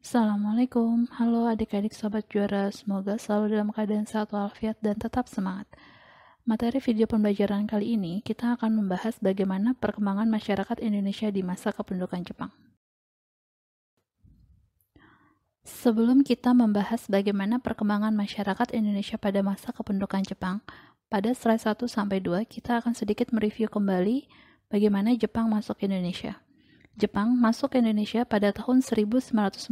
Assalamualaikum, halo adik-adik sobat juara, semoga selalu dalam keadaan sehat walafiat dan tetap semangat. Materi video pembelajaran kali ini kita akan membahas bagaimana perkembangan masyarakat Indonesia di masa kependudukan Jepang. Sebelum kita membahas bagaimana perkembangan masyarakat Indonesia pada masa kependudukan Jepang, pada slide 1-2 kita akan sedikit mereview kembali bagaimana Jepang masuk ke Indonesia. Jepang masuk ke Indonesia pada tahun 1942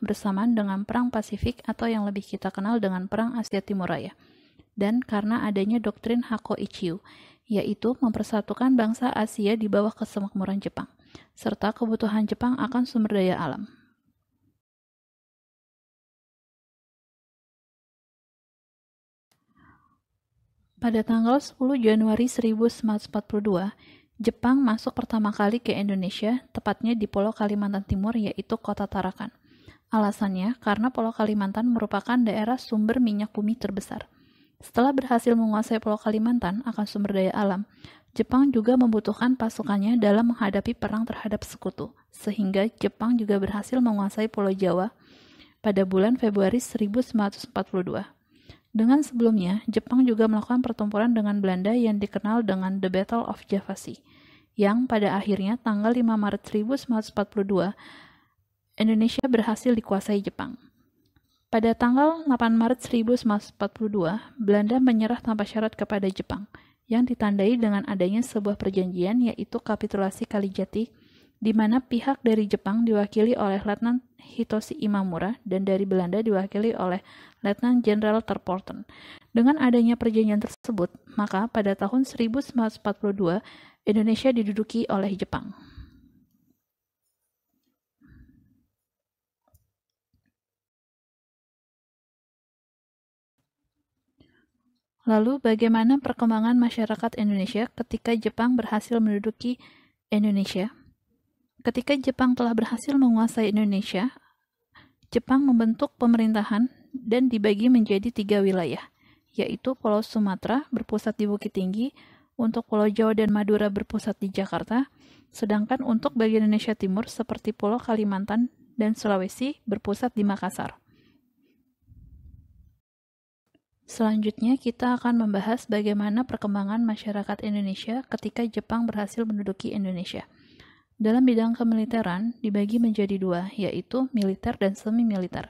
bersamaan dengan Perang Pasifik atau yang lebih kita kenal dengan Perang Asia Timur Raya. Dan karena adanya doktrin Hako Ichiu, yaitu mempersatukan bangsa Asia di bawah kesemakmuran Jepang, serta kebutuhan Jepang akan sumber daya alam. Pada tanggal 10 Januari 1942, Jepang masuk pertama kali ke Indonesia, tepatnya di Pulau Kalimantan Timur, yaitu Kota Tarakan. Alasannya, karena Pulau Kalimantan merupakan daerah sumber minyak bumi terbesar. Setelah berhasil menguasai Pulau Kalimantan akan sumber daya alam, Jepang juga membutuhkan pasukannya dalam menghadapi perang terhadap sekutu, sehingga Jepang juga berhasil menguasai Pulau Jawa pada bulan Februari 1942. Dengan sebelumnya, Jepang juga melakukan pertempuran dengan Belanda yang dikenal dengan The Battle of Java Sea, yang pada akhirnya tanggal 5 Maret 1942, Indonesia berhasil dikuasai Jepang. Pada tanggal 8 Maret 1942, Belanda menyerah tanpa syarat kepada Jepang, yang ditandai dengan adanya sebuah perjanjian yaitu kapitulasi Kalijati, di mana pihak dari Jepang diwakili oleh Letnan Hitoshi Imamura dan dari Belanda diwakili oleh Letnan Jenderal Terporten. Dengan adanya perjanjian tersebut, maka pada tahun 1942, Indonesia diduduki oleh Jepang. Lalu, bagaimana perkembangan masyarakat Indonesia ketika Jepang berhasil menduduki Indonesia? Ketika Jepang telah berhasil menguasai Indonesia, Jepang membentuk pemerintahan dan dibagi menjadi 3 wilayah, yaitu Pulau Sumatera berpusat di Bukit Tinggi, untuk Pulau Jawa dan Madura berpusat di Jakarta, sedangkan untuk bagian Indonesia Timur seperti Pulau Kalimantan dan Sulawesi berpusat di Makassar. Selanjutnya, kita akan membahas bagaimana perkembangan masyarakat Indonesia ketika Jepang berhasil menduduki Indonesia. Dalam bidang kemiliteran dibagi menjadi 2, yaitu militer dan semi-militer.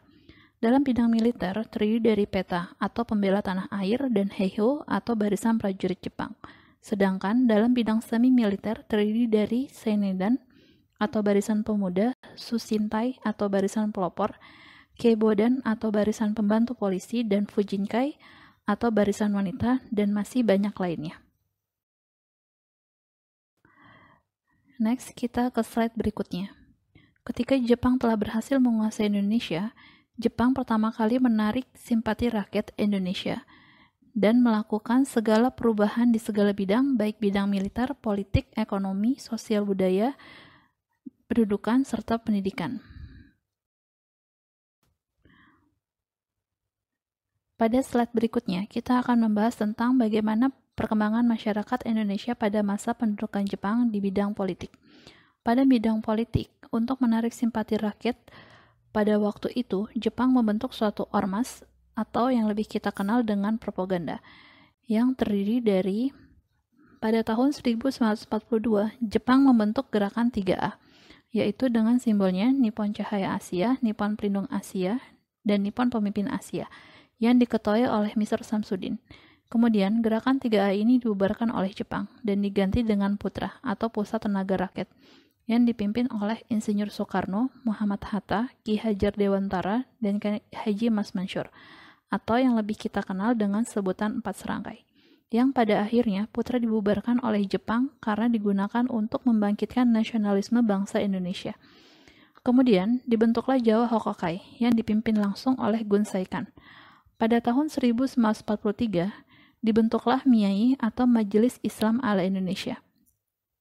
Dalam bidang militer terdiri dari peta atau pembela tanah air dan heiho atau barisan prajurit Jepang. Sedangkan dalam bidang semi-militer terdiri dari seinedan atau barisan pemuda, susintai atau barisan pelopor, keibodan atau barisan pembantu polisi, dan fujinkai atau barisan wanita, dan masih banyak lainnya. Next, kita ke slide berikutnya. Ketika Jepang telah berhasil menguasai Indonesia, Jepang pertama kali menarik simpati rakyat Indonesia dan melakukan segala perubahan di segala bidang, baik bidang militer, politik, ekonomi, sosial budaya, pendudukan, serta pendidikan. Pada slide berikutnya, kita akan membahas tentang bagaimana perkembangan masyarakat Indonesia pada masa pendudukan Jepang di bidang politik. Pada bidang politik, untuk menarik simpati rakyat, pada waktu itu Jepang membentuk suatu ormas atau yang lebih kita kenal dengan propaganda, yang terdiri dari pada tahun 1942 Jepang membentuk gerakan 3A, yaitu dengan simbolnya Nippon Cahaya Asia, Nippon Pelindung Asia, dan Nippon Pemimpin Asia, yang diketuai oleh Mr. Samsudin. Kemudian, gerakan 3A ini dibubarkan oleh Jepang dan diganti dengan Putra atau Pusat Tenaga Rakyat, yang dipimpin oleh Insinyur Soekarno, Muhammad Hatta, Ki Hajar Dewantara, dan Haji Mas Mansur, atau yang lebih kita kenal dengan sebutan 4 serangkai, yang pada akhirnya Putra dibubarkan oleh Jepang karena digunakan untuk membangkitkan nasionalisme bangsa Indonesia. Kemudian, dibentuklah Jawa Hokokai, yang dipimpin langsung oleh Gun Saikan. Pada tahun 1943, dibentuklah MIAI atau Majelis Islam ala Indonesia.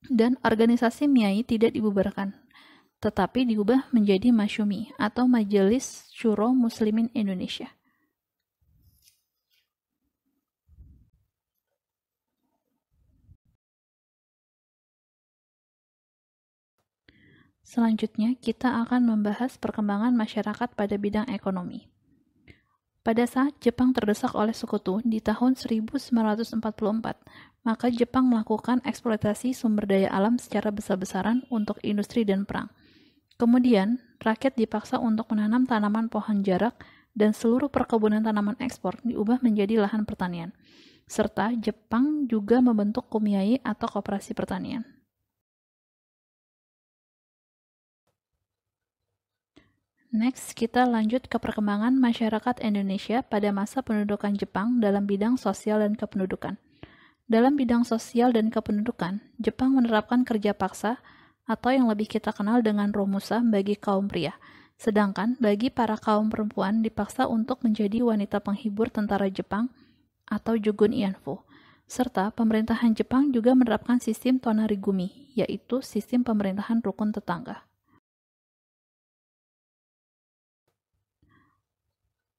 Dan organisasi MIAI tidak dibubarkan, tetapi diubah menjadi Masyumi atau Majelis Syuro Muslimin Indonesia. Selanjutnya, kita akan membahas perkembangan masyarakat pada bidang ekonomi. Pada saat Jepang terdesak oleh sekutu di tahun 1944, maka Jepang melakukan eksploitasi sumber daya alam secara besar-besaran untuk industri dan perang. Kemudian, rakyat dipaksa untuk menanam tanaman pohon jarak dan seluruh perkebunan tanaman ekspor diubah menjadi lahan pertanian. Serta Jepang juga membentuk kumiai atau koperasi pertanian. Next, kita lanjut ke perkembangan masyarakat Indonesia pada masa pendudukan Jepang dalam bidang sosial dan kependudukan. Dalam bidang sosial dan kependudukan, Jepang menerapkan kerja paksa atau yang lebih kita kenal dengan romusa bagi kaum pria. Sedangkan bagi para kaum perempuan dipaksa untuk menjadi wanita penghibur tentara Jepang atau Jugun Ianfu. Serta pemerintahan Jepang juga menerapkan sistem tonarigumi, yaitu sistem pemerintahan rukun tetangga.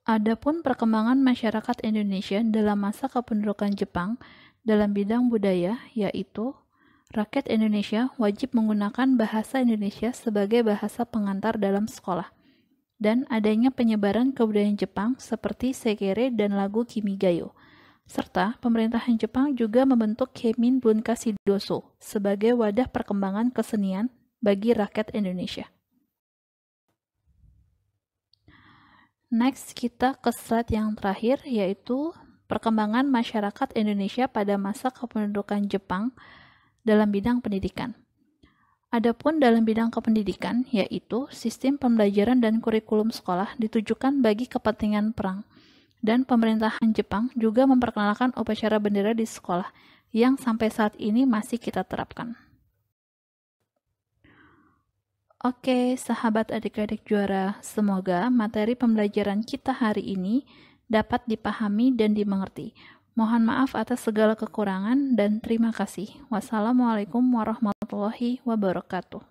Adapun perkembangan masyarakat Indonesia dalam masa kependudukan Jepang dalam bidang budaya, yaitu rakyat Indonesia wajib menggunakan bahasa Indonesia sebagai bahasa pengantar dalam sekolah, dan adanya penyebaran kebudayaan Jepang seperti sekere dan lagu Kimigayo, serta pemerintahan Jepang juga membentuk Keimin Bunkashi Doso sebagai wadah perkembangan kesenian bagi rakyat Indonesia. Next, kita ke slide yang terakhir, yaitu perkembangan masyarakat Indonesia pada masa kependudukan Jepang dalam bidang pendidikan. Adapun dalam bidang kependidikan, yaitu sistem pembelajaran dan kurikulum sekolah ditujukan bagi kepentingan perang, dan pemerintahan Jepang juga memperkenalkan upacara bendera di sekolah, yang sampai saat ini masih kita terapkan. Oke, sahabat adik-adik juara, semoga materi pembelajaran kita hari ini dapat dipahami dan dimengerti. Mohon maaf atas segala kekurangan dan terima kasih. Wassalamualaikum warahmatullahi wabarakatuh.